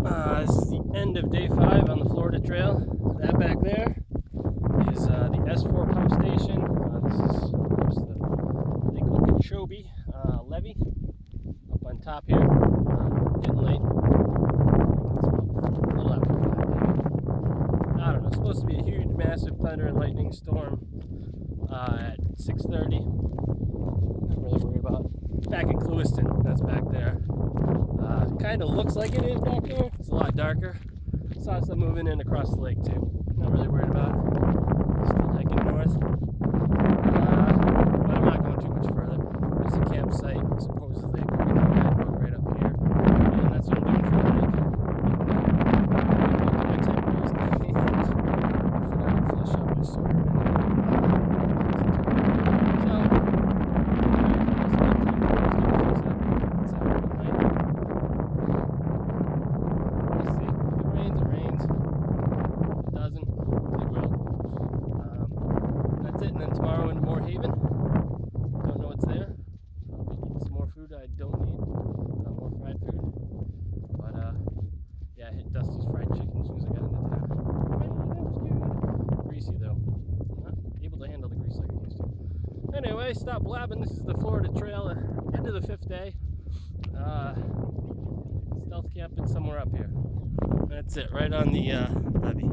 This is the end of day 5 on the Florida Trail. That back there is the S4 pump station. This is the Lake Okeechobee levee up on top here. Getting late. It's a little after 5 maybe. I don't know. It's supposed to be a huge, massive thunder and lightning storm at 6:30. Not really worried about. Back in Clewiston, that's back there. Kind of looks like it is back there. It's a lot darker. Saw some moving in across the lake too. Not really worried about it. Still hiking north. But I'm not going too much further. There's a campsite supposedly according to the guidebook right up here. And that's what I'm doing for the night. My temples and I forgot to flush out my sewer a minute. I don't need more fried food, but yeah, I hit Dusty's fried chicken as soon as I got into town. That was good. Greasy though. I'm not able to handle the grease like I used to. Anyway, stop blabbing. This is the Florida Trail, end of the 5th day. Stealth camping somewhere up here. That's it, right on the levee.